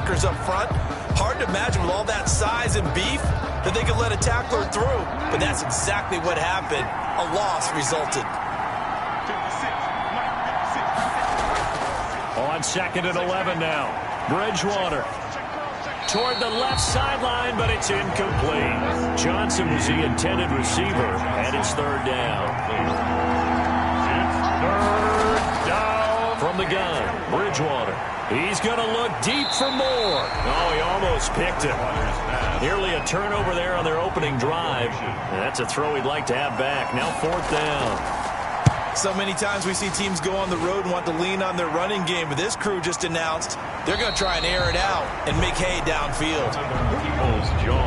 blockers up front. Hard to imagine with all that size and beef that they could let a tackler through. But that's exactly what happened. A loss resulted. On 2nd and 11 now. Bridgewater toward the left sideline, but it's incomplete. Johnson was the intended receiver, and it's 3rd down. It's 3rd down. From the gun, Bridgewater. He's going to look deep for more. Oh, he almost picked it. Nearly a turnover there on their opening drive. And that's a throw he'd like to have back. Now 4th down. So many times we see teams go on the road and want to lean on their running game, but this crew just announced they're going to try and air it out and make hay downfield.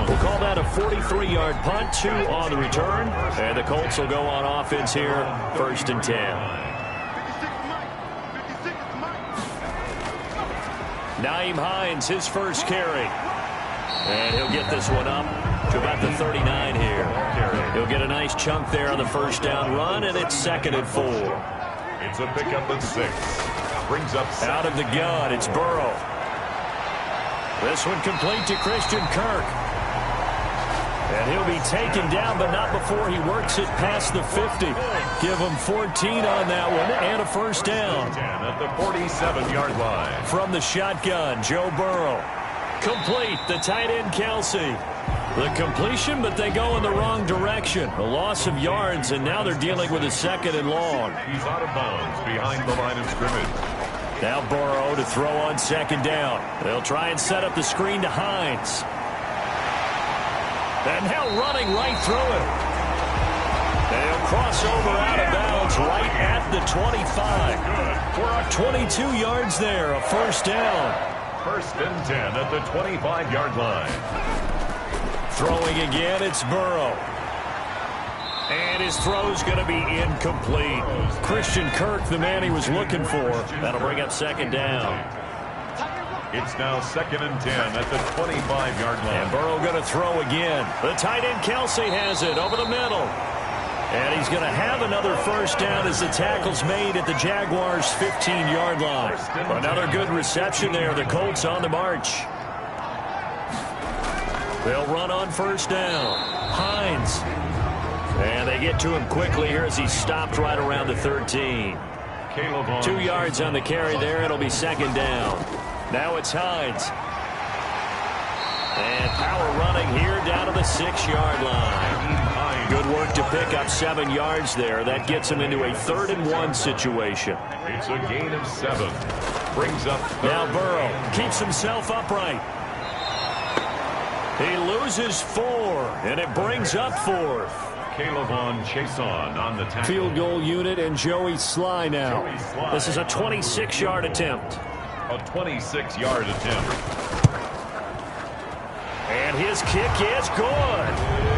We'll call that a 43-yard punt, 2 on the return, and the Colts will go on offense here, 1st and 10. Nyheim Hines, his first carry, and he'll get this one up to about the 39 here. He'll get a nice chunk there on the 1st down run, and it's 2nd and 4. It's a pickup at 6. Brings up 7. Out of the gun, it's Burrow. This one complete to Christian Kirk. And he'll be taken down, but not before he works it past the 50. Give him 14 on that one, and a 1st down. At the 47-yard line. From the shotgun, Joe Burrow. Complete, the tight end Kelsey. The completion, but they go in the wrong direction. A loss of yards, and now they're dealing with a 2nd and long. He's out of bounds behind the line of scrimmage. Now Burrow to throw on 2nd down. They'll try and set up the screen to Hines. And now running right through it. They'll cross over out of bounds right at the 25. 22 yards there, a 1st down. 1st and 10 at the 25-yard line. Throwing again, it's Burrow. And his throw's going to be incomplete. Christian Kirk, the man he was looking for. That'll bring up 2nd down. It's now 2nd and 10 at the 25-yard line. And Burrow going to throw again. The tight end Kelsey has it over the middle. And he's going to have another 1st down as the tackle's made at the Jaguars' 15-yard line. Another good reception there. The Colts on the march. They'll run on 1st down. Hines. And they get to him quickly here as he's stopped right around the 13. 2 yards on the carry there. It'll be 2nd down. Now it's Hines. And power running here down to the 6-yard line. Good work to pick up 7 yards there. That gets him into a 3rd and 1 situation. It's a gain of 7. Brings up 3rd. Now Burrow keeps himself upright. He loses 4, and it brings up 4th. Calebon Chason on the tackle. Field goal unit and Joey Sly now. This is a 26-yard attempt. A 26-yard attempt. And his kick is good.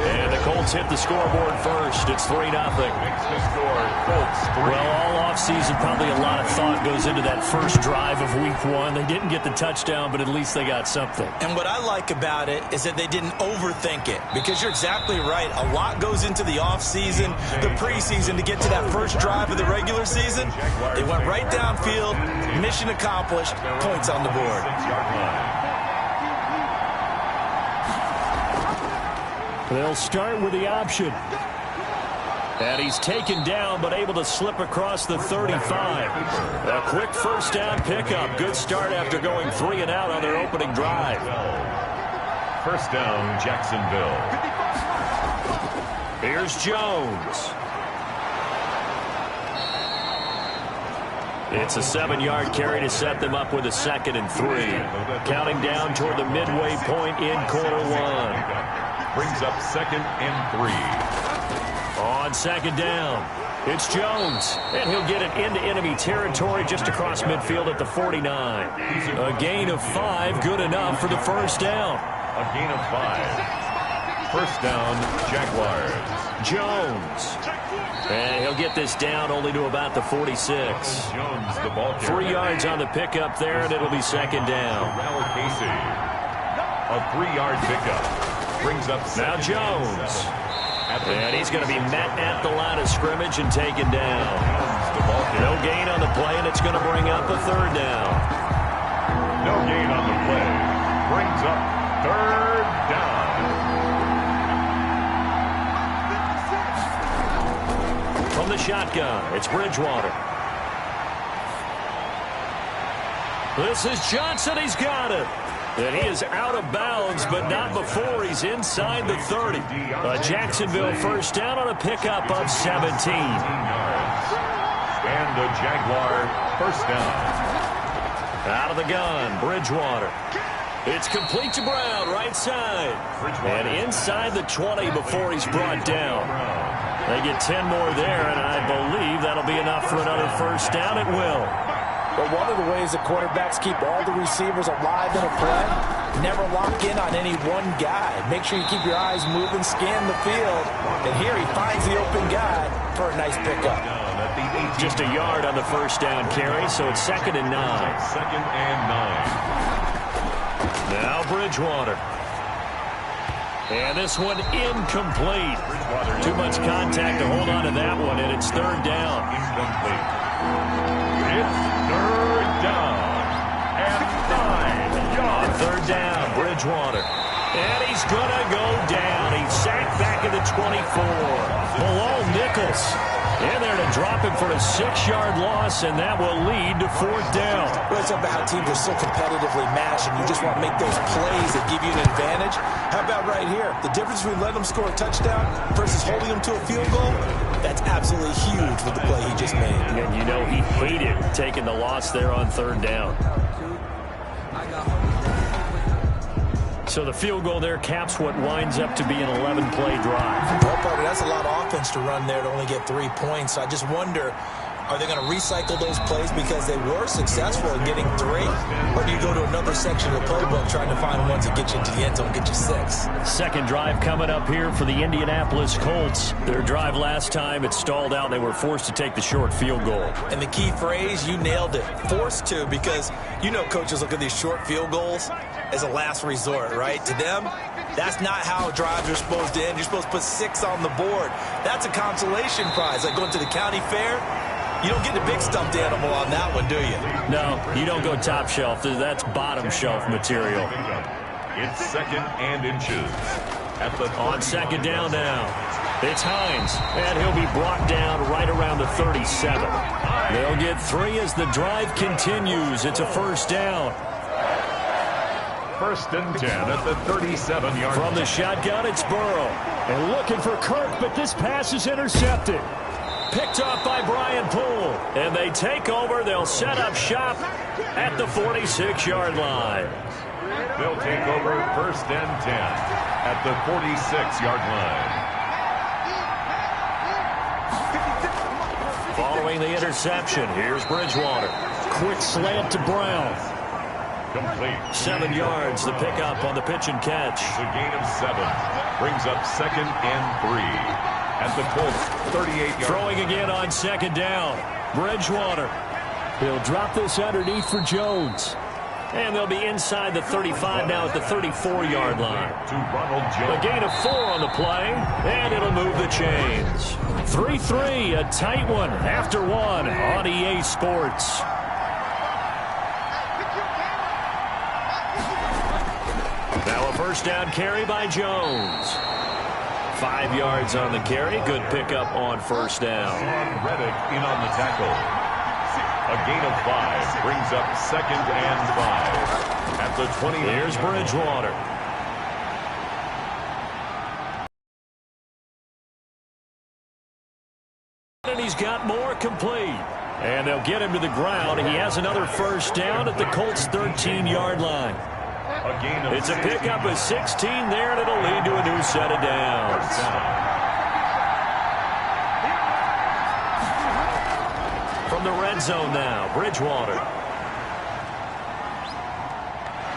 And the Colts hit the scoreboard first. It's 3-0. Makes the score, Colts 3. Well, all offseason, probably a lot of thought goes into that first drive of Week 1. They didn't get the touchdown, but at least they got something. And what I like about it is that they didn't overthink it, because you're exactly right. A lot goes into the offseason, the preseason, to get to that first drive of the regular season. They went right downfield, mission accomplished, points on the board. They'll start with the option. And he's taken down, but able to slip across the 35. A quick 1st down pickup. Good start after going 3 and out on their opening drive. 1st down, Jacksonville. Here's Jones. It's a 7-yard carry to set them up with a 2nd and 3. Counting down toward the midway point in quarter 1. Brings up 2nd and 3. On 2nd down, it's Jones. And he'll get it into enemy territory just across midfield at the 49. A gain of 5, good enough for the 1st down. A gain of 5. 1st down, Jaguars. Jones. And he'll get this down only to about the 46. Jones, the ball carrier. 3 yards on the pickup there, and it'll be 2nd down. Casey. A 3-yard pickup. Brings up now Jones. And he's going to be met at the line of scrimmage and taken down. No gain on the play, and it's going to bring up a 3rd down. No gain on the play. third down. From the shotgun, it's Bridgewater. This is Johnson. He's got it. And he is out of bounds, but not before he's inside the 30. A Jacksonville first down on a pickup of 17. And a Jaguar first down. Out of the gun, Bridgewater. It's complete to Brown, right side. And inside the 20 before he's brought down. They get 10 more there, and I believe that'll be enough for another first down. It will. But one of the ways that quarterbacks keep all the receivers alive in a play, never lock in on any one guy. Make sure you keep your eyes moving, scan the field. And here he finds the open guy for a nice pickup. Just a yard on the first down carry, so it's 2nd and 9. 2nd and 9. Now Bridgewater. And this one incomplete. Too much contact to hold on to that one, and it's 3rd down. Incomplete. It's 3rd down and 9 yards. 3rd down, Bridgewater. And he's going to go down. He's sacked back at the 24. Below Nichols. In there to drop him for a 6-yard loss, and that will lead to 4th down. Well, it's about how teams are so competitively matched, and you just want to make those plays that give you an advantage. How about right here? The difference between letting them score a touchdown versus holding them to a field goal, that's absolutely huge with the play he just made. And you know he hated taking the loss there on 3rd down. So the field goal there caps what winds up to be an 11-play drive. Well, partner, that's a lot of offense to run there to only get 3 points. So I just wonder, are they going to recycle those plays because they were successful in getting 3? Or do you go to another section of the playbook trying to find ones that get you into the end zone and get you 6? Second drive coming up here for the Indianapolis Colts. Their drive last time, it stalled out. They were forced to take the short field goal. And the key phrase, you nailed it, forced to, because you know coaches look at these short field goals as a last resort, right? To them, that's not how drives are supposed to end. You're supposed to put 6 on the board. That's a consolation prize, like going to the county fair. You don't get the big stuffed animal on that one, do you? No, you don't go top shelf. That's bottom shelf material. It's 2nd and inches. On 2nd down now. It's Hines, and he'll be brought down right around the 37. They'll get 3 as the drive continues. It's a first down. 1st and 10 at the 37-yard line. From the shotgun, it's Burrow. And looking for Kirk, but this pass is intercepted. Picked off by Brian Poole. And they take over. They'll set up shop at the 46-yard line. They'll take over 1st and 10 at the 46-yard line. Following the interception, here's Bridgewater. Quick slant to Brown. Complete. 7 yards, the pickup on the pitch and catch. It's a gain of 7. Brings up 2nd and 3. At the Colts, 38-yard. Throwing again on 2nd down. Bridgewater. He'll drop this underneath for Jones. And they'll be inside the 35 now at the 34-yard line. To Ronald Jones. A gain of 4 on the play, and it'll move the chains. 3-3, a tight one after 1 on EA Sports. Now a first down carry by Jones. 5 yards on the carry. Good pickup on first down. Reddick in on the tackle. A gain of 5 brings up 2nd and 5 at the 20. Here's Bridgewater. And he's got more complete. And they'll get him to the ground. He has another first down at the Colts' 13-yard line. It's a pickup of 16 there, and it'll lead to a new set of downs. From the red zone now, Bridgewater.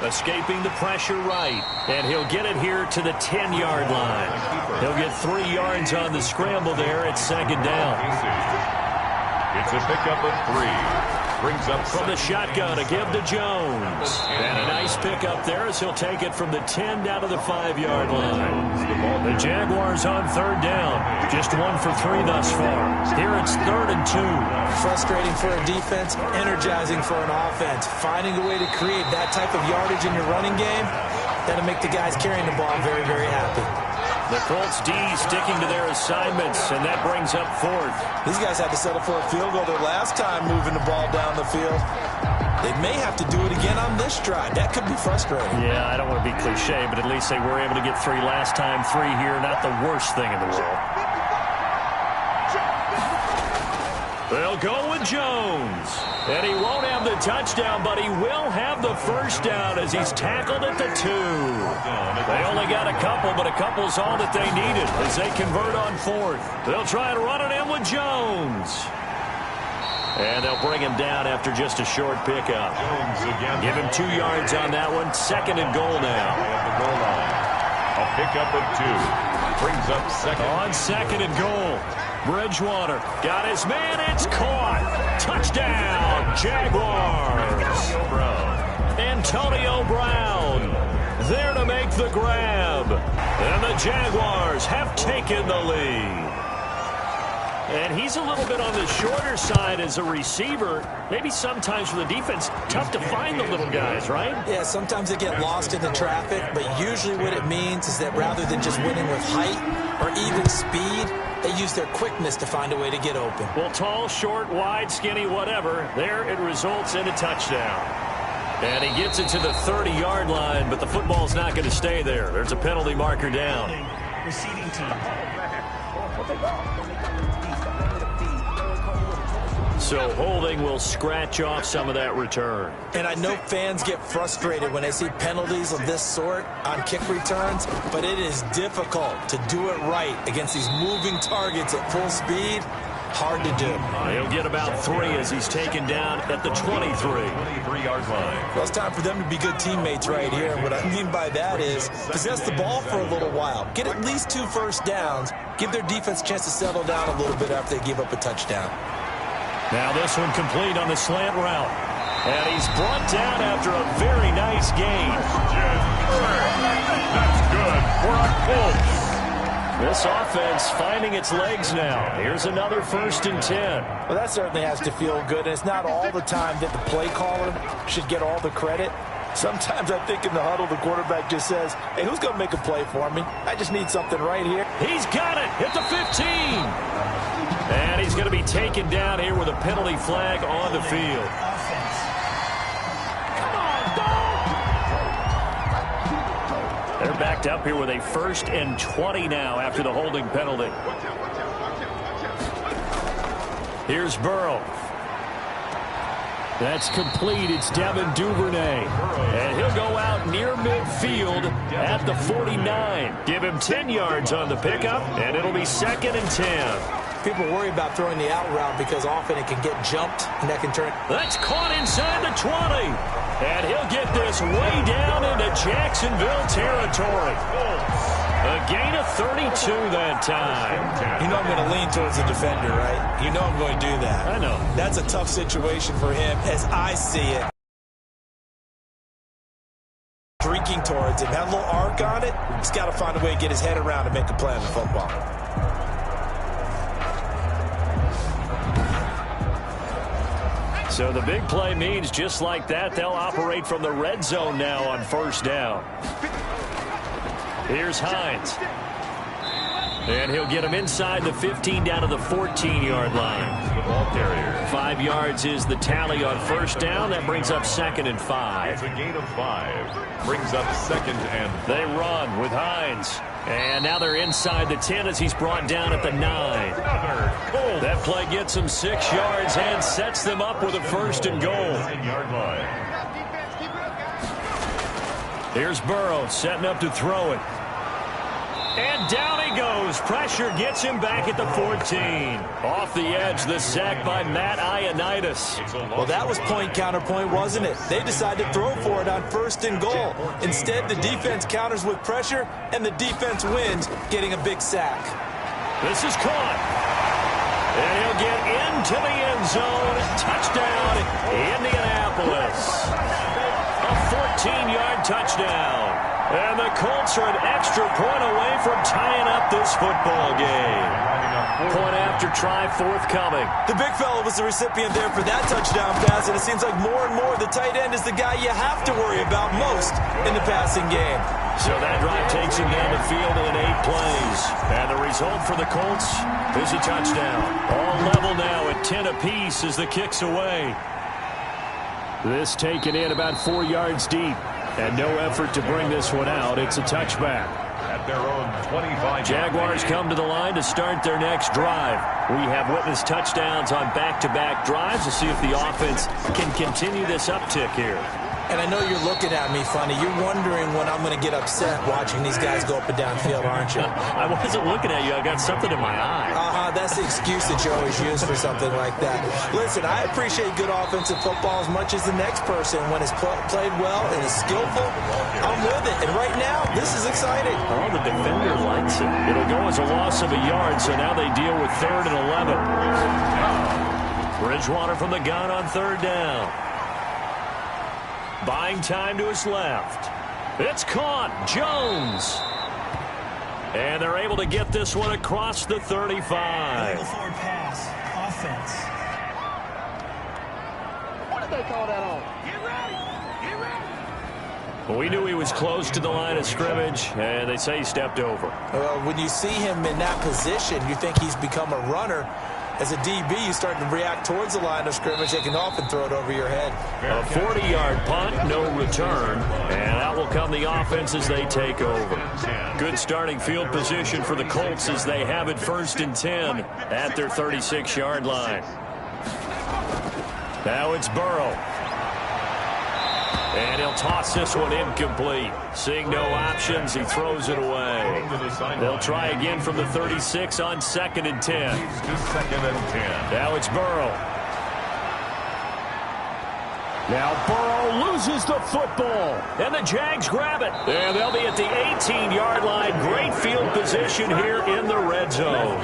Escaping the pressure right, and he'll get it here to the 10-yard line. He'll get 3 yards on the scramble there at 2nd down. It's a pickup of 3. Brings up from the shotgun, a give to Jones. And a nice pickup there as he'll take it from the 10 down to the 5-yard line. The Jaguars on 3rd down. Just 1 for 3 thus far. Here it's 3rd and 2. Frustrating for a defense, energizing for an offense. Finding a way to create that type of yardage in your running game, That'll make the guys carrying the ball very, very happy. The Colts D sticking to their assignments, and that brings up fourth. These guys had to settle for a field goal their last time moving the ball down the field. They may have to do it again on this drive. That could be frustrating. Yeah, I don't want to be cliche, but at least they were able to get three last time. Three here, not the worst thing in the world. They'll go with Jones. And he won't have the touchdown, but he will have the first down as he's tackled at the 2. They only got a couple, but a couple's all that they needed as they convert on fourth. They'll try and run it in with Jones. And they'll bring him down after just a short pickup. Give him 2 yards on that one. Second and goal now. A pickup of 2. Brings up second. On second and goal. Bridgewater got his man. It's caught. Touchdown, Jaguars. Antonio Brown there to make the grab. And the Jaguars have taken the lead. And he's a little bit on the shorter side as a receiver. Maybe sometimes for the defense, tough to find the little guys, right? Yeah, sometimes they get lost in the traffic, but usually what it means is that rather than just winning with height or even speed, they use their quickness to find a way to get open. Well, tall, short, wide, skinny, whatever, there it results in a touchdown. And he gets it to the 30-yard line, but the football's not going to stay there. There's a penalty marker down. Receiving team. So holding will scratch off some of that return. And I know fans get frustrated when they see penalties of this sort on kick returns, but it is difficult to do it right against these moving targets at full speed. Hard to do. He'll get about 3 as he's taken down at the 23. 23-yard line. Well, it's time for them to be good teammates right here. And what I mean by that is possess the ball for a little while. Get at least 2 first downs. Give their defense a chance to settle down a little bit after they give up a touchdown. Now this one complete on the slant route. And he's brought down after a very nice gain. That's good for a Colts. This offense finding its legs now. Here's another 1st and 10. Well, that certainly has to feel good. And it's not all the time that the play caller should get all the credit. Sometimes I think in the huddle, the quarterback just says, hey, who's going to make a play for me? I just need something right here. He's got it at the 15. And he's going to be taken down here with a penalty flag on the field. They're backed up here with a 1st and 20 now after the holding penalty. Here's Burrow. That's complete. It's Devin Duvernay. And he'll go out near midfield at the 49. Give him 10 yards on the pickup, and it'll be 2nd and 10. People worry about throwing the out route because often it can get jumped, and that can turn. That's caught inside the 20. And he'll get this way down into Jacksonville territory. A gain of 32 that time. You know I'm going to lean towards the defender, right? You know I'm going to do that. I know. That's a tough situation for him as I see it. Streaking towards him. Had a little arc on it. He's got to find a way to get his head around and make a play on the football. So the big play means just like that, they'll operate from the red zone now on 1st down. Here's Hines. And he'll get him inside the 15 down to the 14-yard line. The ball carrier. 5 yards is the tally on 1st down. That brings up 2nd and 5. It's a gain of 5. Brings up 2nd and 5. They run with Hines. And now they're inside the 10 as he's brought down at the 9. That play gets him 6 yards and sets them up with a 1st and goal. 10-yard line. Here's Burrow setting up to throw it. And down he goes. Pressure gets him back at the 14. Off the edge, the sack by Matt Ioannidis. Well, that was point counterpoint, wasn't it? They decided to throw for it on 1st and goal. Instead, the defense counters with pressure, and the defense wins, getting a big sack. This is caught. And he'll get into the end zone. Touchdown, Indianapolis. A 14-yard touchdown. And the Colts are an extra point away from tying up this football game. Point after try forthcoming. The big fella was the recipient there for that touchdown pass, and it seems like more and more the tight end is the guy you have to worry about most in the passing game. So that drive takes him down the field in 8 plays. And the result for the Colts is a touchdown. All level now at 10 apiece as the kick's away. This taken in about 4 yards deep. And no effort to bring this one out. It's a touchback. At their own 25. Jaguars come to the line to start their next drive. We have witnessed touchdowns on back-to-back drives to see if the offense can continue this uptick here. And I know you're looking at me funny. You're wondering when I'm going to get upset watching these guys go up and down field, aren't you? I wasn't looking at you. I got something in my eye. That's the excuse that you always use for something like that. Listen, I appreciate good offensive football as much as the next person. When it's played well and is skillful, I'm with it. And right now, this is exciting. Oh, the defender likes it. It'll go as a loss of a yard, so now they deal with 3rd and 11. Bridgewater from the gun on 3rd down. Buying time to his left. It's caught. Jones. And they're able to get this one across the 35. Illegal forward pass. Offense. What did they call that on? Get ready. Get ready. Well, we knew he was close to the line of scrimmage, and they say he stepped over. When you see him in that position, you think he's become a runner. As a DB, you start to react towards the line of scrimmage. They can often throw it over your head. A 40-yard punt, no return. And out will come the offense as they take over. Good starting field position for the Colts as they have it 1st and 10 at their 36-yard line. Now it's Burrow. And he'll toss this one incomplete. Seeing no options, he throws it away. They'll try again from the 36 on 2nd and 10. Now it's Burrow. Now Burrow loses the football. And the Jags grab it. And they'll be at the 18-yard line. Great field position here in the red zone.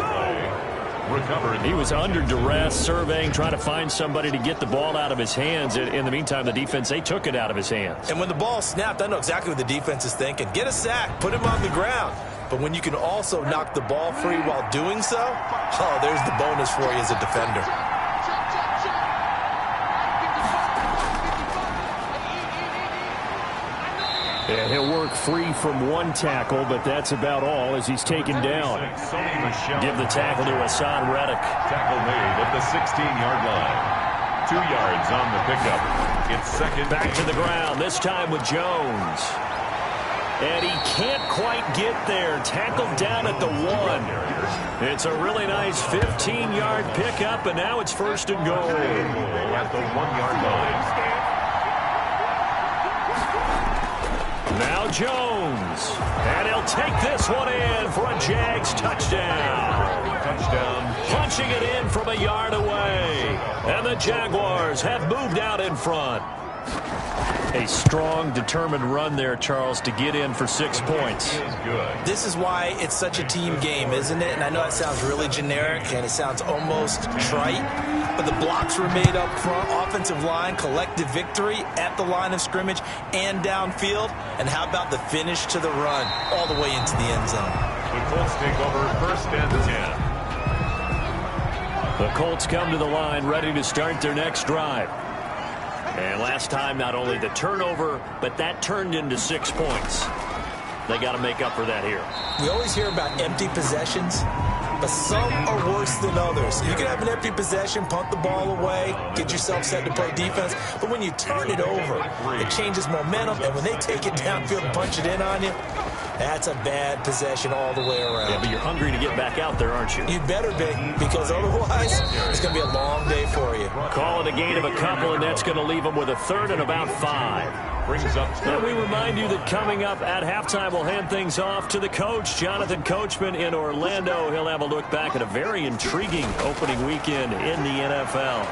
He was under duress, surveying, trying to find somebody to get the ball out of his hands. In the meantime, the defense, they took it out of his hands. And when the ball snapped, I know exactly what the defense is thinking. Get a sack, put him on the ground. But when you can also knock the ball free while doing so, oh, there's the bonus for you as a defender. And he'll work free from one tackle, but that's about all as he's taken down. Give the tackle to Hassan Reddick. Tackle made at the 16-yard line. 2 yards on the pickup. It's 2nd. Back to the ground, this time with Jones. And he can't quite get there. Tackled down at the 1. It's a really nice 15-yard pickup, and now it's 1st and goal. At the 1-yard line. Now Jones. And he'll take this one in for a Jags touchdown. Touchdown. Punching it in from a yard away. And the Jaguars have moved out in front. A strong, determined run there, Charles, to get in for 6 points. This is why it's such a team game, isn't it? And I know it sounds really generic and it sounds almost trite, but the blocks were made up front, offensive line, collective victory at the line of scrimmage and downfield. And how about the finish to the run all the way into the end zone? The Colts take over 1st and 10. The Colts come to the line ready to start their next drive. And last time, not only the turnover, but that turned into 6 points. They got to make up for that here. We always hear about empty possessions, but some are worse than others. You can have an empty possession, punt the ball away, get yourself set to play defense, but when you turn it over, it changes momentum, and when they take it downfield and punch it in on you, that's a bad possession all the way around. Yeah, but you're hungry to get back out there, aren't you? You'd better be, because otherwise, it's going to be a long day for you. Call it a gain of a couple, and that's going to leave them with a 3rd and about 5. Brings up. And we remind you that coming up at halftime, we'll hand things off to the coach, Jonathan Coachman in Orlando. He'll have a look back at a very intriguing opening weekend in the NFL.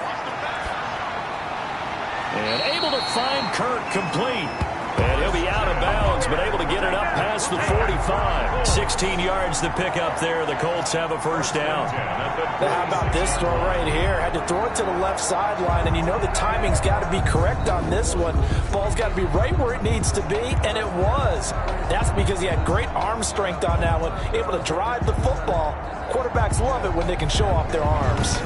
And able to find Kirk complete. And he'll be out of bounds, but able to get it up past the 45. 16 yards to pick up there. The Colts have a 1st down. How about this throw right here? Had to throw it to the left sideline, and you know the timing's got to be correct on this one. Ball's got to be right where it needs to be, and it was. That's because he had great arm strength on that one, able to drive the football. Quarterbacks love it when they can show off their arms.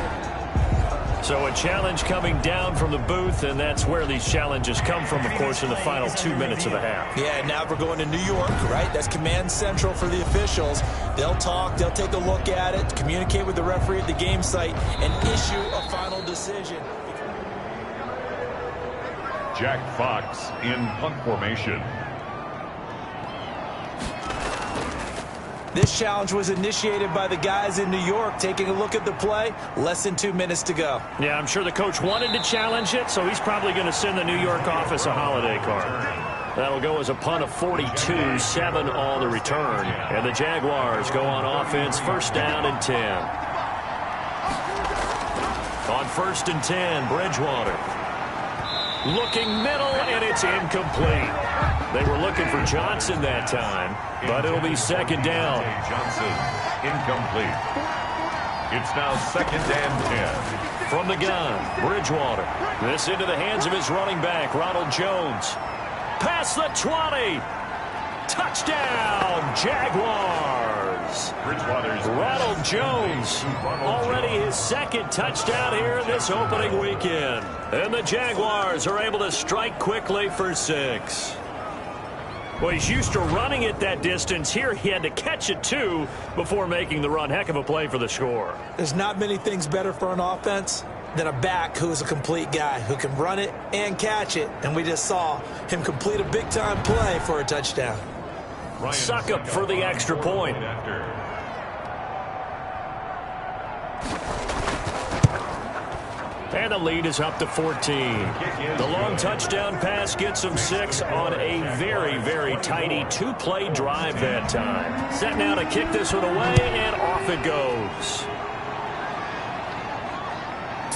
So a challenge coming down from the booth, and that's where these challenges come from, of course, in the final 2 minutes of the half. Yeah, now we're going to New York, right? That's command central for the officials. They'll talk, they'll take a look at it, communicate with the referee at the game site, and issue a final decision. Jack Fox in punt formation. This challenge was initiated by the guys in New York. Taking a look at the play, less than 2 minutes to go. Yeah, I'm sure the coach wanted to challenge it, so he's probably going to send the New York office a holiday card. That'll go as a punt of 42, 7 on the return. And the Jaguars go on offense, first down and 10. On first and 10, Bridgewater. Looking middle, and it's incomplete. They were looking for Johnson that time, but it'll be second down. Johnson, incomplete. It's now second and 10. From the gun, Bridgewater. This into the hands of his running back, Ronald Jones. Past the 20. Touchdown, Jaguars. Ronald Jones, already his second touchdown here this opening weekend. And the Jaguars are able to strike quickly for 6. Well, he's used to running it that distance. Here he had to catch it, too, before making the run. Heck of a play for the score. There's not many things better for an offense than a back who is a complete guy who can run it and catch it. And we just saw him complete a big-time play for a touchdown. Suckup for the extra point. And the lead is up to 14. The long touchdown pass gets them 6 on a very, very tidy 2-play drive that time. Set now to kick this one away, and off it goes.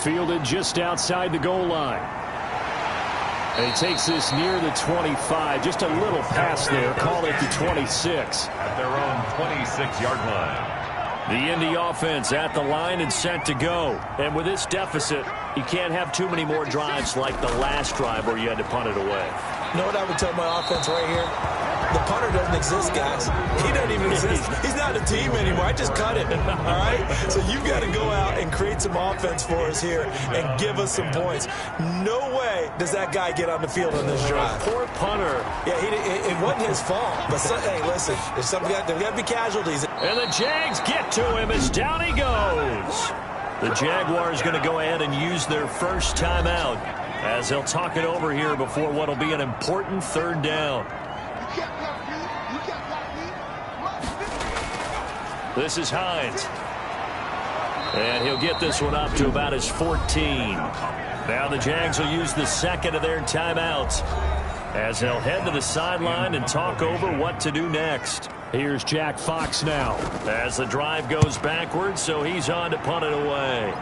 Fielded just outside the goal line. And he takes this near the 25. Just a little pass there. Call it the 26. At their own 26-yard line. The Indy offense at the line and set to go. And with this deficit, you can't have too many more drives like the last drive where you had to punt it away. You know what I would tell my offense right here? The punter doesn't exist, guys. He doesn't even exist. He's not a team anymore. I just cut it, all right? So you've got to go out and create some offense for us here and give us some points. No way does that guy get on the field on this drive. Poor punter. Yeah, it wasn't his fault. But, hey, listen, there's got to be casualties. And the Jags get to him as down he goes. The Jaguars going to go ahead and use their first timeout as they'll talk it over here before what will be an important third down. This is Hines. And he'll get this one up to about his 14. Now the Jags will use the second of their timeouts as they'll head to the sideline and talk over what to do next. Here's Jack Fox now as the drive goes backwards, so he's on to punt it away.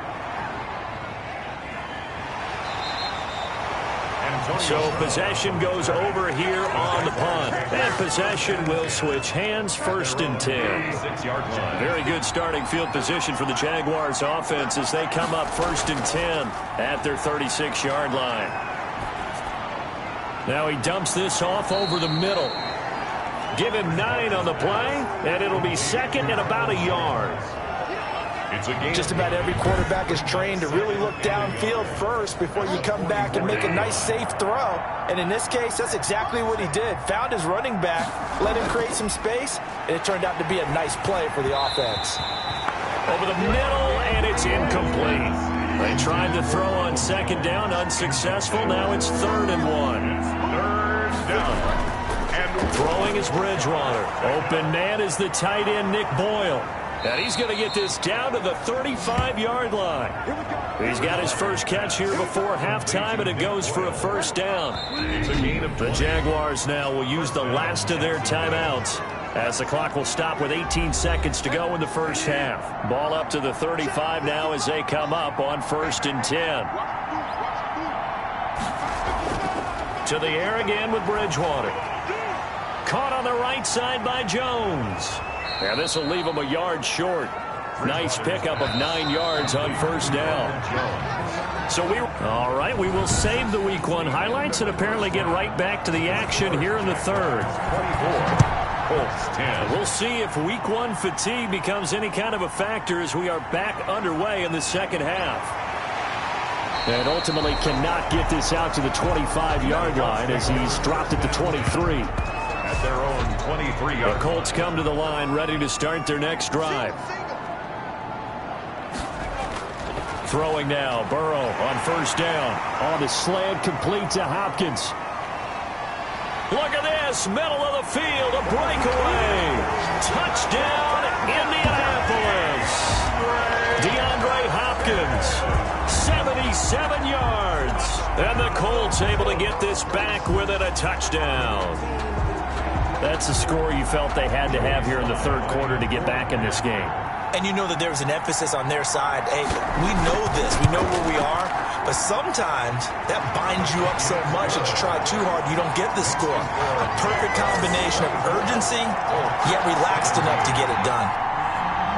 So possession goes over here on the punt. And possession will switch hands, first and 10. Very good starting field position for the Jaguars offense as they come up first and 10 at their 36-yard line. Now he dumps this off over the middle. Give him 9 on the play, and it'll be second and about a yard. Just about every quarterback is trained to really look downfield first before you come back and make a nice, safe throw. And in this case, that's exactly what he did. Found his running back, let him create some space, and it turned out to be a nice play for the offense. Over the middle, and it's incomplete. They tried to throw on second down, unsuccessful. Now it's 3rd and 1. Third down. And throwing is Bridgewater. Open man is the tight end, Nick Boyle. And he's going to get this down to the 35-yard line. He's got his first catch here before halftime, and it goes for a first down. The Jaguars now will use the last of their timeouts as the clock will stop with 18 seconds to go in the first half. Ball up to the 35 now as they come up on 1st and 10. To the air again with Bridgewater. Caught on the right side by Jones. And this will leave him a yard short. Nice pickup of 9 yards on first down. So all right, we will save the Week 1 highlights and apparently get right back to the action here in the third. 24. We'll see if Week 1 fatigue becomes any kind of a factor as we are back underway in the second half. And ultimately cannot get this out to the 25-yard line as he's dropped at the 23. At their own 23-yard. The Colts come to the line ready to start their next drive. Throwing now, Burrow on first down. On the slant, complete to Hopkins. Look at this, middle of the field, a breakaway. Touchdown, Indianapolis. DeAndre Hopkins, 77 yards. And the Colts able to get this back within a touchdown. That's the score you felt they had to have here in the third quarter to get back in this game. And you know that there was an emphasis on their side. Hey, we know this. We know where we are. But sometimes that binds you up so much that you try too hard, you don't get the score. A perfect combination of urgency, yet relaxed enough to get it done.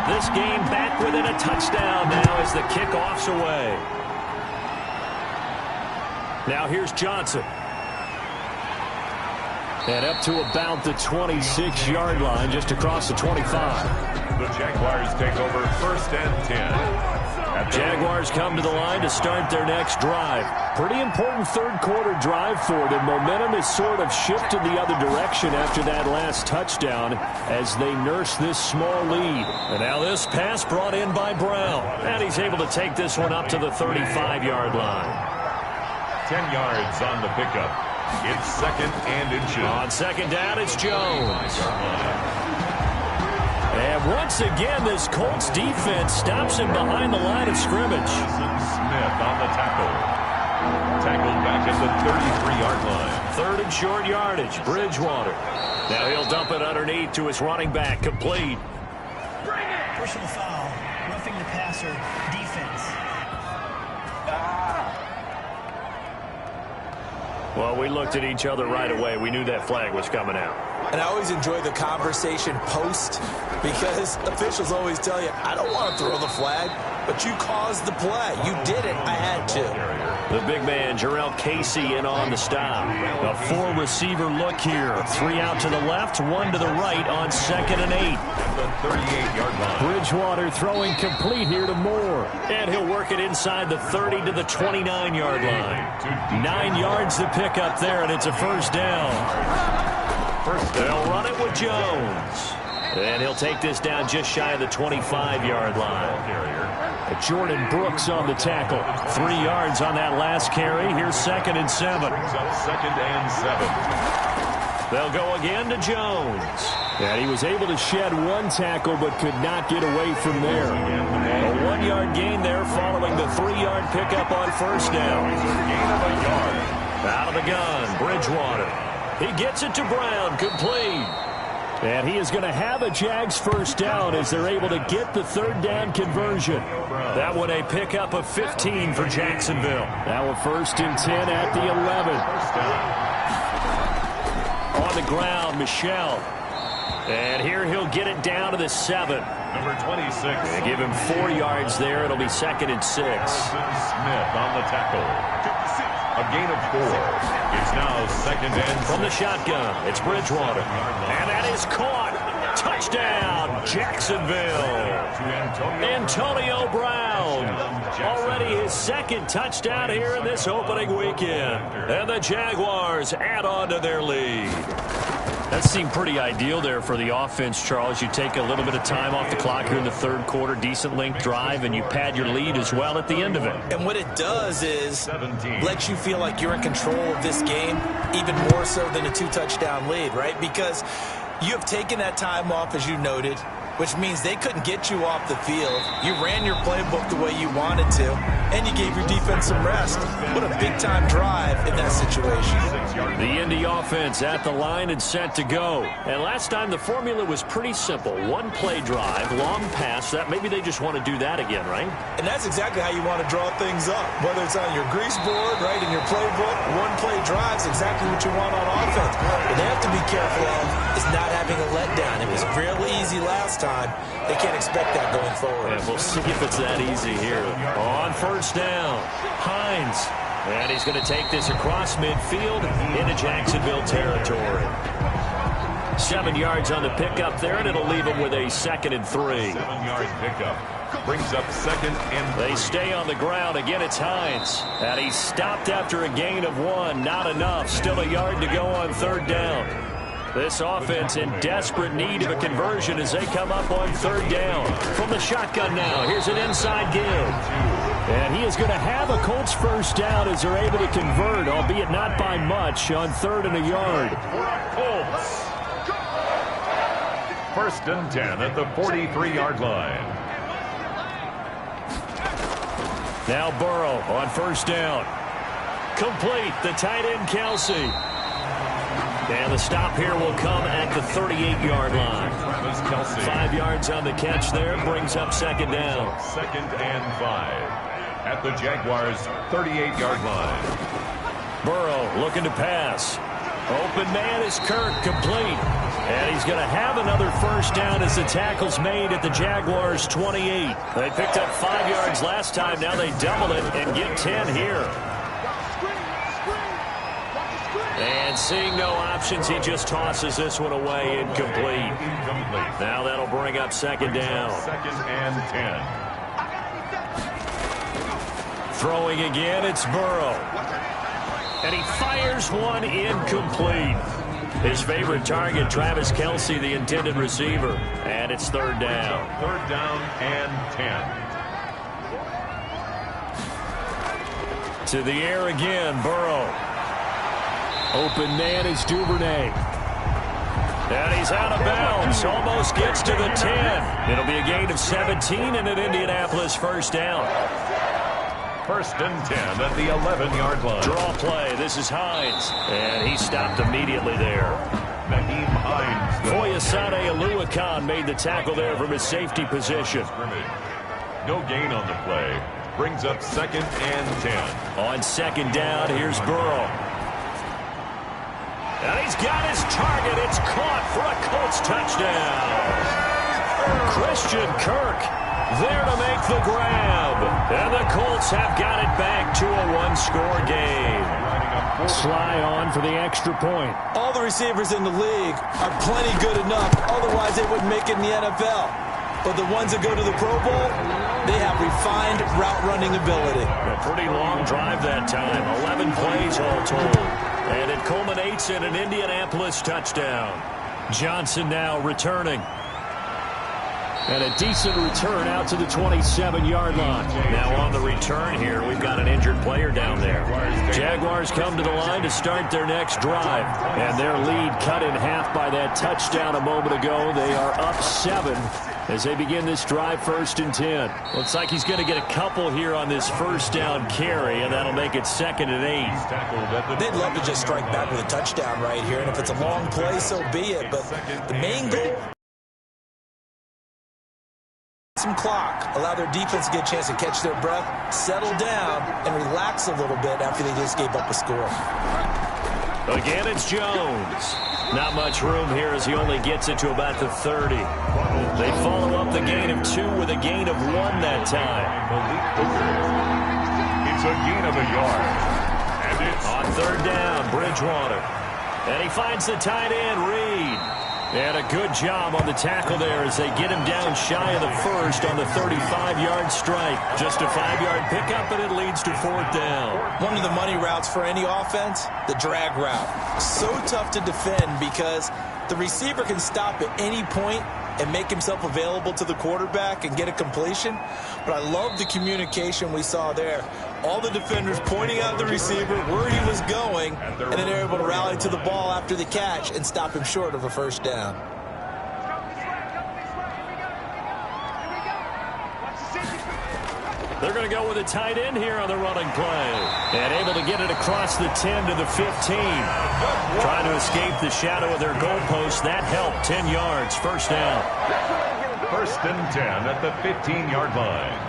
This game back within a touchdown now as the kickoff's away. Now here's Johnson. And up to about the 26-yard line, just across the 25. The Jaguars take over first and 10. Jaguars come to the line to start their next drive. Pretty important third quarter drive for them. Momentum has sort of shifted the other direction after that last touchdown as they nurse this small lead. And now this pass brought in by Brown. And he's able to take this one up to the 35-yard line. 10 yards on the pickup. It's second and inches. On second down, it's Jones. And once again, this Colts defense stops him behind the line of scrimmage. Smith on the tackle. Tackled back at the 33-yard line. Third and short yardage, Bridgewater. Now he'll dump it underneath to his running back, complete. Personal foul, roughing the passer, defense. Well, we looked at each other right away. We knew that flag was coming out. And I always enjoy the conversation post because officials always tell you, I don't want to throw the flag, but you caused the play. You did it. I had to. The big man, Jarrell Casey, in on the stop. A four-receiver look here. 3 out to the left, 1 to the right on second and 8. At the 38-yard line. Bridgewater throwing complete here to Moore. And he'll work it inside the 30 to the 29-yard line. 9 yards to pick up there, and it's a first down. They'll run it with Jones. And he'll take this down just shy of the 25-yard line. Jordan Brooks on the tackle. 3 yards on that last carry. Here's second and 7. Second and 7. They'll go again to Jones. And he was able to shed one tackle but could not get away from there. A 1-yard gain there following the 3-yard pickup on first down. Gain of a yard. Out of the gun, Bridgewater. He gets it to Brown, complete. And he is going to have a Jags first down as they're able to get the third down conversion. That one a pickup of 15 for Jacksonville. Now a first and 10 at the 11. On the ground, Michel. And here he'll get it down to the 7. Number 26. And give him 4 yards there. It'll be second and 6. Smith on the tackle. A gain of 4. It's now second and 6. From the shotgun, it's Bridgewater. And that is caught. Touchdown, Jacksonville. Antonio Brown. Already his second touchdown here in this opening weekend. And the Jaguars add on to their lead. That seemed pretty ideal there for the offense, Charles. You take a little bit of time off the clock here in the third quarter, decent length drive, and you pad your lead as well at the end of it. And what it does is let you feel like you're in control of this game, even more so than a 2-touchdown lead, right? Because you have taken that time off, as you noted, which means they couldn't get you off the field. You ran your playbook the way you wanted to, and you gave your defense some rest. What a big-time drive in that situation. The Indy offense at the line and set to go. And last time the formula was pretty simple. 1-play drive, long pass. That maybe they just want to do that again, right? And that's exactly how you want to draw things up. Whether it's on your grease board, right, in your playbook, 1-play drive is exactly what you want on offense. What they have to be careful of is not having a letdown. It was real easy last time. They can't expect that going forward. And we'll see if it's that easy here. On first down, Hines. And he's going to take this across midfield into Jacksonville territory. 7 yards on the pickup there, and it'll leave him with a second and 3. 7-yard pickup. Brings up second and 3. They stay on the ground. Again, it's Hines. And he's stopped after a gain of 1. Not enough. Still a yard to go on third down. This offense in desperate need of a conversion as they come up on third down. From the shotgun now, here's an inside give. And he is going to have a Colts first down as they're able to convert, albeit not by much, on 3rd and a yard. Colts. 1st and 10 at the 43-yard line. Now Burrow on 1st down. Complete, the tight end Kelsey. And the stop here will come at the 38-yard line. 5 yards on the catch there, brings up 2nd down. 2nd and 5 at the Jaguars' 38-yard line. Burrow looking to pass. Open man is Kirk, complete. And he's going to have another first down as the tackle's made at the Jaguars' 28. They picked up 5 yards last time. Now they double it and get 10 here. And seeing no options, he just tosses this one away, incomplete. Now that'll bring up 2nd down. 2nd and 10. Throwing again, it's Burrow. And he fires one incomplete. His favorite target, Travis Kelsey, the intended receiver. And it's 3rd down. 3rd down and 10. To the air again, Burrow. Open man is Duvernay. And he's out of bounds. Almost gets to the 10. It'll be a gain of 17 and an Indianapolis first down. 1st and 10 at the 11-yard line. Draw play. This is Hines. And he stopped immediately there. Naheem Hines. Foyesade Aluakan made the tackle there from his safety position. No gain on the play. Brings up 2nd and 10. On 2nd down, here's Burrow. And he's got his target. It's caught for a Colts touchdown. Christian Kirk there to make the grab. And the Colts have got it back to a 1-score game. Sly on for the extra point. All the receivers in the league are plenty good enough. Otherwise, they wouldn't make it in the NFL. But the ones that go to the Pro Bowl, they have refined route running ability. A pretty long drive that time. 11 plays all told. And it culminates in an Indianapolis touchdown. Johnson now returning. And a decent return out to the 27-yard line. Now on the return here, we've got an injured player down there. Jaguars come to the line to start their next drive. And their lead cut in half by that touchdown a moment ago. They are up 7 as they begin this drive 1st and 10. Looks like he's going to get a couple here on this first down carry, and that'll make it 2nd and 8. They'd love to just strike back with a touchdown right here, and if it's a long play, so be it. But the main goal, some clock, allow their defense to get a chance to catch their breath, settle down, and relax a little bit after they just gave up a score. Again, it's Jones. Not much room here as he only gets it to about the 30. They follow up the gain of 2 with a gain of 1 that time. It's a gain of a yard. And it's on 3rd down, Bridgewater. And he finds the tight end, Reed. And a good job on the tackle there as they get him down shy of the first on the 35-yard strike. Just a 5-yard pickup, and it leads to 4th down. One of the money routes for any offense, the drag route. So tough to defend because the receiver can stop at any point and make himself available to the quarterback and get a completion. But I love the communication we saw there. All the defenders pointing out the receiver where he was going, and then they're able to rally to the ball after the catch and stop him short of a first down. They're going to go with a tight end here on the running play. And able to get it across the 10 to the 15. Trying to escape the shadow of their goalpost. That helped. 10 yards. First down. 1st and 10 at the 15-yard line.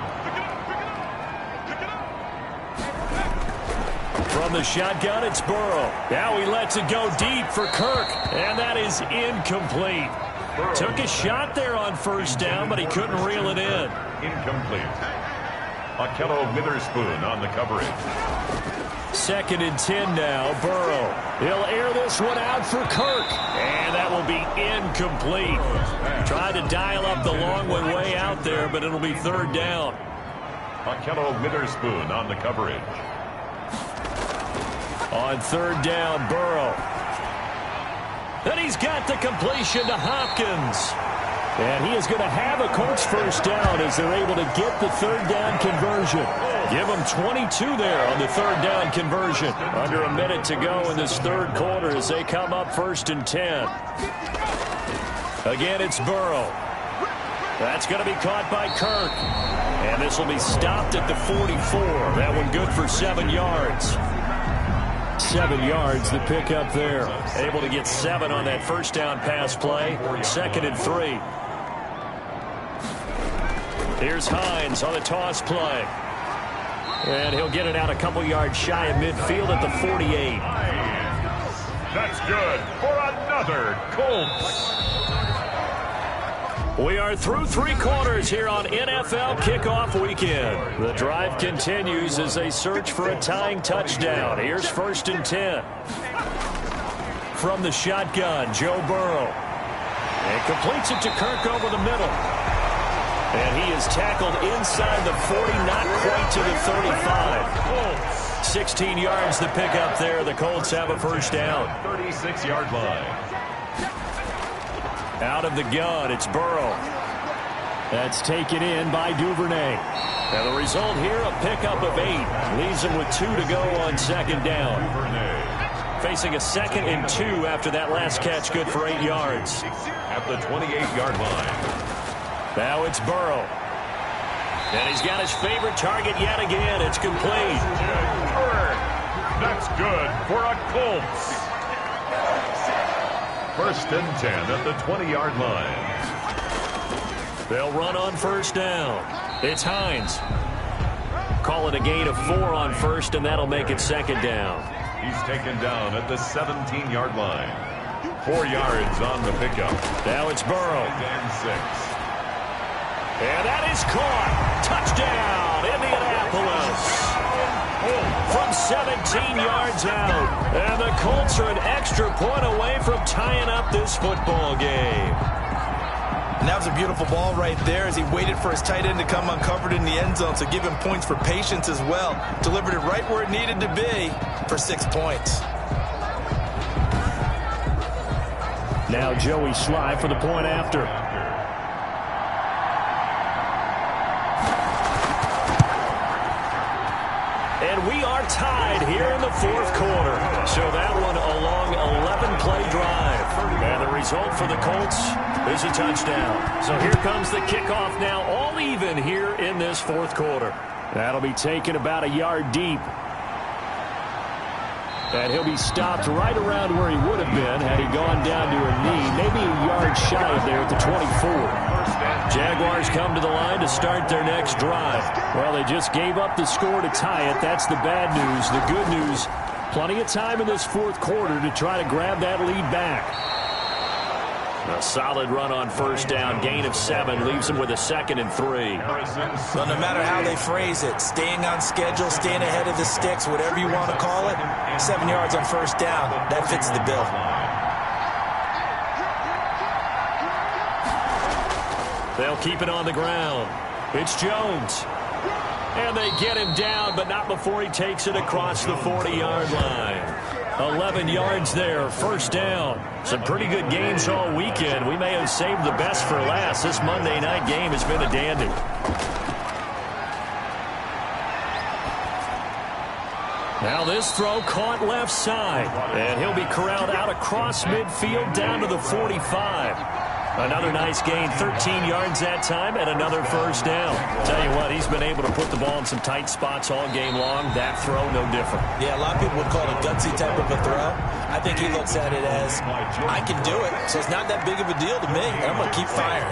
From the shotgun, it's Burrow. Now he lets it go deep for Kirk. And that is incomplete. Took a shot there on first down, but he couldn't reel it in. Incomplete. Akello Witherspoon on the coverage. 2nd and 10 now. Burrow. He'll air this one out for Kirk. And that will be incomplete. Tried to dial up the long one way out there, but it'll be 3rd down. Akello Witherspoon on the coverage. On 3rd down, Burrow. And he's got the completion to Hopkins. And he is going to have a Colts 1st down as they're able to get the 3rd down conversion. Give them 22 there on the 3rd down conversion. Under a minute to go in this 3rd quarter as they come up 1st and 10. Again, it's Burrow. That's going to be caught by Kirk. And this will be stopped at the 44. That one good for 7 yards. 7 yards, the pickup there. Able to get 7 on that 1st down pass play. 2nd and 3. Here's Hines on the toss play. And he'll get it out a couple yards shy of midfield at the 48. That's good for another Colts. We are through 3 quarters here on NFL Kickoff Weekend. The drive continues as they search for a tying touchdown. Here's 1st and 10. From the shotgun, Joe Burrow. And completes it to Kirk over the middle. And he is tackled inside the 40, not quite to the 35. 16 yards the pickup there. The Colts have a 1st down. 36-yard line. Out of the gun, it's Burrow. That's taken in by Duvernay. And the result here, a pickup of 8. Leaves him with 2 to go on 2nd down. Facing a 2nd and 2 after that last catch, good for 8 yards. At the 28-yard line. Now it's Burrow. And he's got his favorite target yet again. It's complete. That's good for a Colts. 1st and 10 at the 20-yard line. They'll run on 1st down. It's Hines. Call it a gain of 4 on 1st, and that'll make it 2nd down. He's taken down at the 17-yard line. 4 yards on the pickup. Now it's Burrow. And 6. And that is caught. Touchdown, Indianapolis. From 17 yards out. And the Colts are an extra point away from tying up this football game. And that was a beautiful ball right there as he waited for his tight end to come uncovered in the end zone, so give him points for patience as well. Delivered it right where it needed to be for 6 points. Now Joey Sly for the point after. And we are tied here in the 4th quarter. So that one a long 11-play drive. And the result for the Colts is a touchdown. So here comes the kickoff now, all even here in this 4th quarter. That'll be taken about a yard deep. And he'll be stopped right around where he would have been had he gone down to a knee, maybe a yard shy of there at the 24. Jaguars come to the line to start their next drive. Well, they just gave up the score to tie it. That's the bad news. The good news, plenty of time in this 4th quarter to try to grab that lead back. A solid run on 1st down, gain of 7, leaves him with a 2nd and 3. So no matter how they phrase it, staying on schedule, staying ahead of the sticks, whatever you want to call it, 7 yards on 1st down, that fits the bill. They'll keep it on the ground. It's Jones. And they get him down, but not before he takes it across the 40-yard line. 11 yards there, 1st down. Some pretty good games all weekend. We may have saved the best for last. This Monday night game has been a dandy. Now this throw caught left side. And he'll be corralled out across midfield down to the 45. Another nice gain, 13 yards that time, and another 1st down. Tell you what, he's been able to put the ball in some tight spots all game long. That throw, no different. Yeah, a lot of people would call it a gutsy type of a throw. I think he looks at it as, I can do it, so it's not that big of a deal to me, and I'm going to keep firing.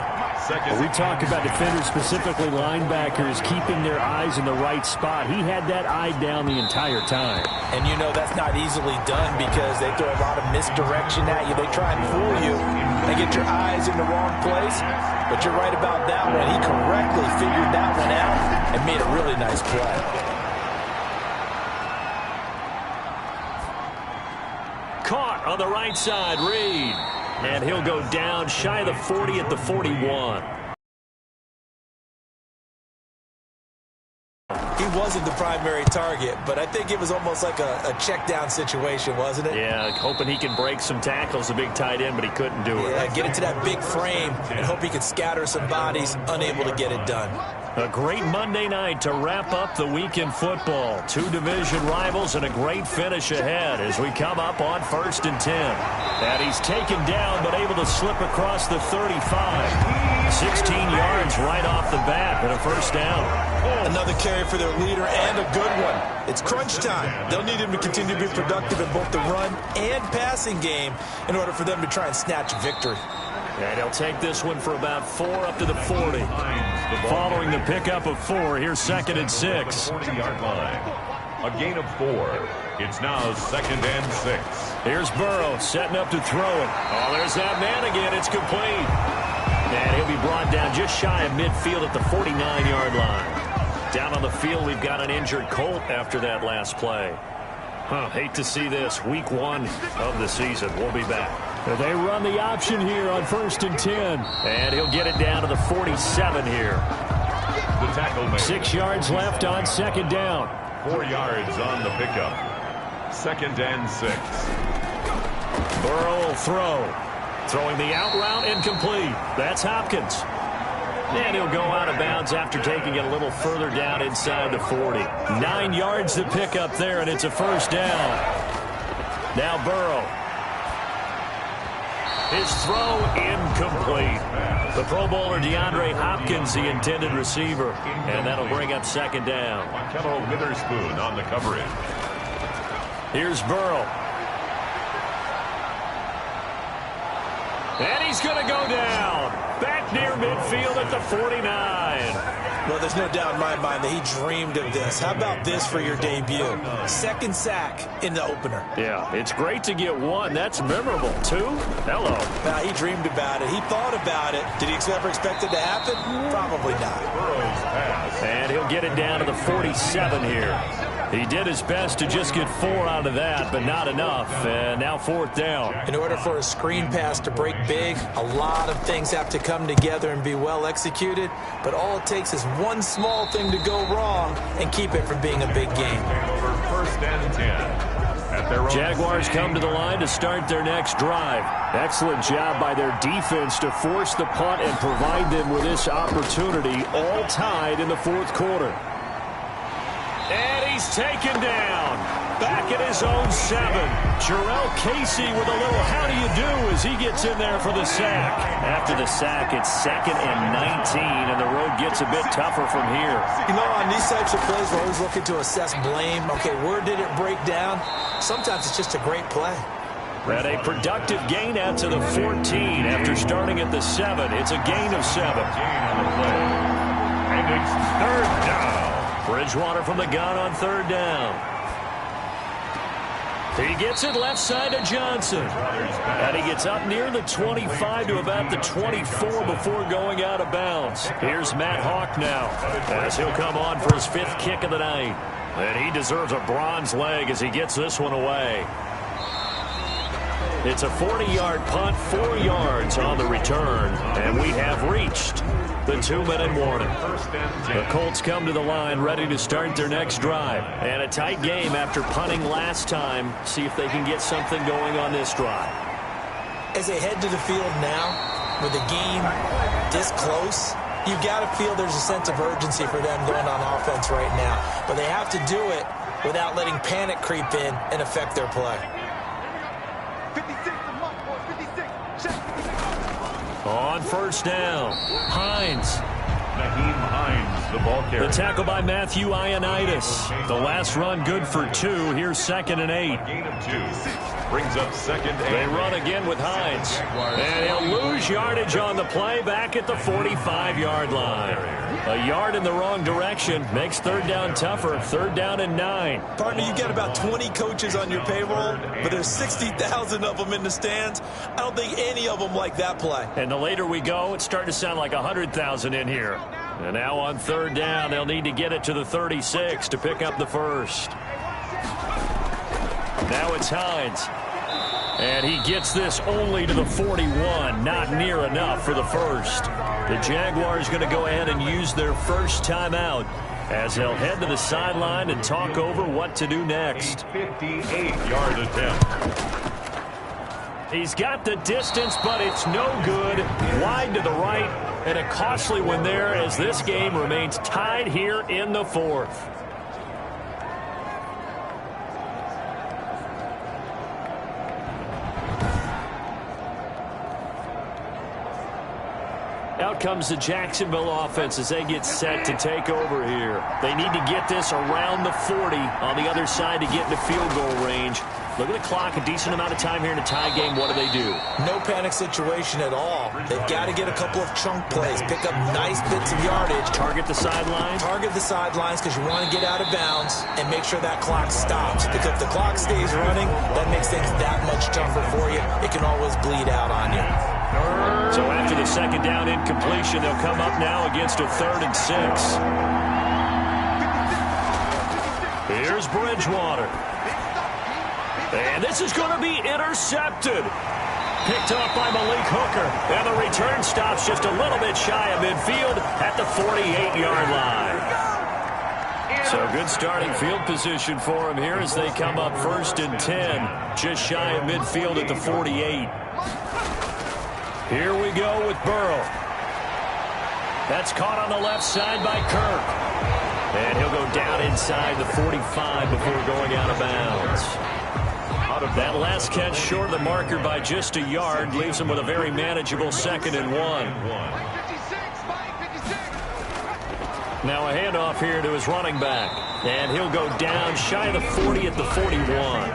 We talk about defenders, specifically linebackers, keeping their eyes in the right spot. He had that eye down the entire time. And you know that's not easily done because they throw a lot of misdirection at you. They try and fool you. They get your eyes in the wrong place. But you're right about that one. He correctly figured that one out and made a really nice play. on the right side, Reed. And he'll go down shy of the 40 at the 41. He wasn't the primary target, but I think it was almost like a check down situation, wasn't it? Yeah, hoping he can break some tackles, the big tight end, but he couldn't do it. Yeah, get into that big frame and hope he could scatter some bodies, unable to get it done. A great Monday night to wrap up the week in football. Two division rivals and a great finish ahead as we come up on 1st and 10. And he's taken down but able to slip across the 35. 16 yards right off the bat and a first down. Another carry for their leader and a good one. It's crunch time. They'll need him to continue to be productive in both the run and passing game in order for them to try and snatch victory. And he'll take this one for about 4 up to the 40. Following the pickup of 4, here's 2nd and 6. 40-yard line. A gain of 4. It's now 2nd and 6. Here's Burrow setting up to throw it. Oh, there's that man again. It's complete. And he'll be brought down just shy of midfield at the 49-yard line. Down on the field, we've got an injured Colt after that last play. Hate to see this. Week 1 of the season. We'll be back. They run the option here on 1st and 10. And he'll get it down to the 47 here. The tackle made. 6 yards left on 2nd down. 4 yards on the pickup. 2nd and 6. Burrow will throw. Throwing the out route incomplete. That's Hopkins. And he'll go out of bounds after taking it a little further down inside the 40. 9 yards to pick up there, and it's a first down. Now Burrow. His throw incomplete. The Pro Bowler DeAndre Hopkins, the intended receiver. And that'll bring up 2nd down. Markello Witherspoon on the coverage. Here's Burrow. And he's going to go down. Back near midfield at the 49. Well, there's no doubt in my mind that he dreamed of this. How about this for your debut? 2nd sack in the opener. Yeah, it's great to get 1. That's memorable. 2? Hello. Now, he dreamed about it. He thought about it. Did he ever expect it to happen? Probably not. Burrow's pass. And he'll get it down to the 47 here. He did his best to just get 4 out of that, but not enough. And now 4th down. In order for a screen pass to break big, a lot of things have to come together and be well executed. But all it takes is one small thing to go wrong and keep it from being a big game. Over 1st and 10. At their own Jaguars come to the line to start their next drive. Excellent job by their defense to force the punt and provide them with this opportunity, all tied in the 4th quarter. And he's taken down. Back at his own 7. Jarrell Casey with a little how do you do as he gets in there for the sack. After the sack, it's 2nd and 19, and the road gets a bit tougher from here. You know, on these types of plays, we're always looking to assess blame. Okay, where did it break down? Sometimes it's just a great play. And a productive gain out to the 14 after starting at the 7. It's a gain of 7. gain on the play. And it's 3rd down. Bridgewater from the gun on 3rd down. He gets it left side to Johnson. And he gets up near the 25 to about the 24 before going out of bounds. Here's Matt Hawk now as he'll come on for his 5th kick of the night. And he deserves a bronze leg as he gets this one away. It's a 40-yard punt, 4 yards on the return. And we have reached the 2-minute warning. The Colts come to the line ready to start their next drive. And a tight game after punting last time. See if they can get something going on this drive. As they head to the field now, with the game this close, you've got to feel there's a sense of urgency for them going on offense right now. But they have to do it without letting panic creep in and affect their play. 56, On 1st down, Hines. Naheem Hines, the ball carrier. The tackle by Matthew Ioannidis. The last run good for 2. Here's 2nd and 8. Gain of 2. Brings up 2nd and They run again with Hines. And he'll lose yardage on the play back at the 45-yard line. A yard in the wrong direction makes 3rd down tougher. 3rd down and 9. Partner, you got about 20 coaches on your payroll, but there's 60,000 of them in the stands. I don't think any of them like that play. And the later we go, it's starting to sound like 100,000 in here. And now on 3rd down, they'll need to get it to the 36 to pick up the first. Now it's Hines. And he gets this only to the 41. Not near enough for the first. The Jaguars going to go ahead and use their first timeout as they'll head to the sideline and talk over what to do next. 58-yard attempt. He's got the distance, but it's no good. Wide to the right, and a costly one there as this game remains tied here in the fourth. Out comes the Jacksonville offense as they get set to take over here. They need to get this around the 40 on the other side to get into field goal range. Look at the clock, a decent amount of time here in a tie game. What do? No panic situation at all. They've got to get a couple of chunk plays, pick up nice bits of yardage. Target the sideline? Target the sidelines because you want to get out of bounds and make sure that clock stops. Because if the clock stays running, that makes things that much tougher for you. It can always bleed out on you. So after the second down incompletion, they'll come up now against a 3rd and 6. Here's Bridgewater. And this is going to be intercepted. Picked up by Malik Hooker. And the return stops just a little bit shy of midfield at the 48-yard line. So good starting field position for him here as they come up 1st and 10. Just shy of midfield at the 48. Here we go with Burrow. That's caught on the left side by Kirk. And he'll go down inside the 45 before going out of bounds. That last catch short of the marker by just a yard leaves him with a very manageable 2nd and 1. Now a handoff here to his running back. And he'll go down shy of the 40 at the 41.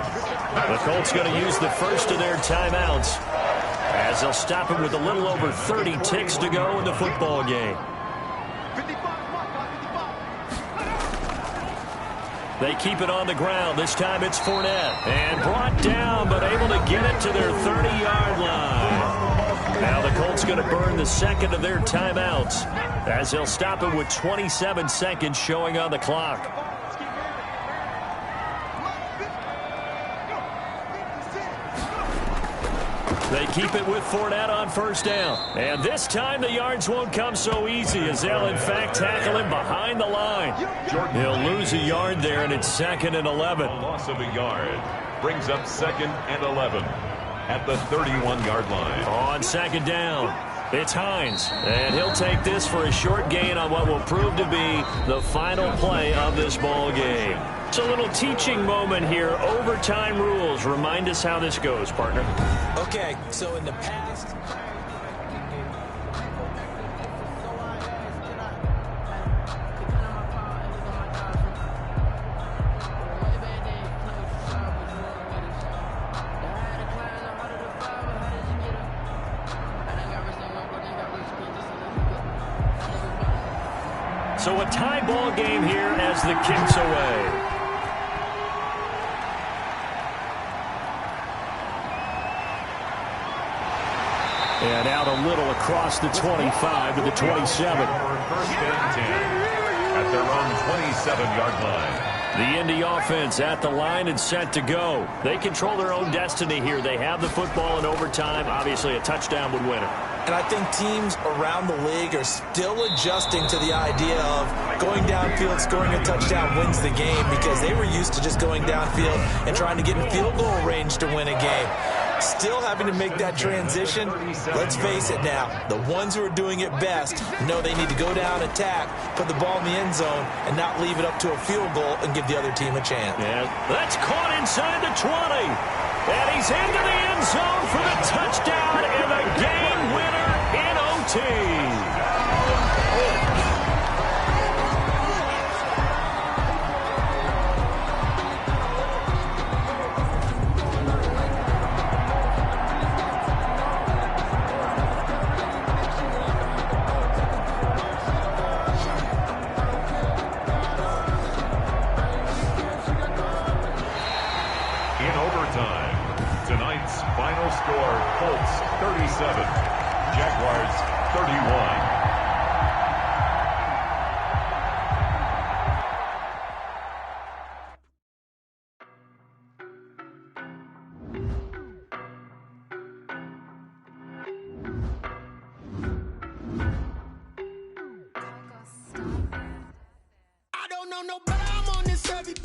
The Colts going to use the first of their timeouts as they'll stop him with a little over 30 ticks to go in the football game. They keep it on the ground. This time it's Fournette. And brought down, but able to get it to their 30-yard line. Now the Colts going to burn the second of their timeouts as they'll stop it with 27 seconds showing on the clock. They keep it with Fournette on 1st down. And this time the yards won't come so easy as they'll in fact tackle him behind the line. He'll lose a yard there, and it's 2nd and 11. A loss of a yard brings up 2nd and 11 at the 31-yard line. On 2nd down, it's Hines. And he'll take this for a short gain on what will prove to be the final play of this ball game. It's a little teaching moment here. Overtime rules. Remind us how this goes, partner. Okay, so in the past... So a tie ball game here as the kick's away. And out a little across the 25 to the 27. 1st and 10 at their own 27-yard line. The Indy offense at the line and set to go. They control their own destiny here. They have the football in overtime. Obviously, a touchdown would win it. And I think teams around the league are still adjusting to the idea of going downfield, scoring a touchdown wins the game, because they were used to just going downfield and trying to get in field goal range to win a game. Still having to make that transition. Let's face it now, the ones who are doing it best know they need to go down, attack, put the ball in the end zone, and not leave it up to a field goal and give the other team a chance. Yeah, that's caught inside the 20. And he's into the end zone for the touchdown and the game winner in OT. Tonight's final score, Colts 37, Jaguars 31. don't know, but I'm on this heavy.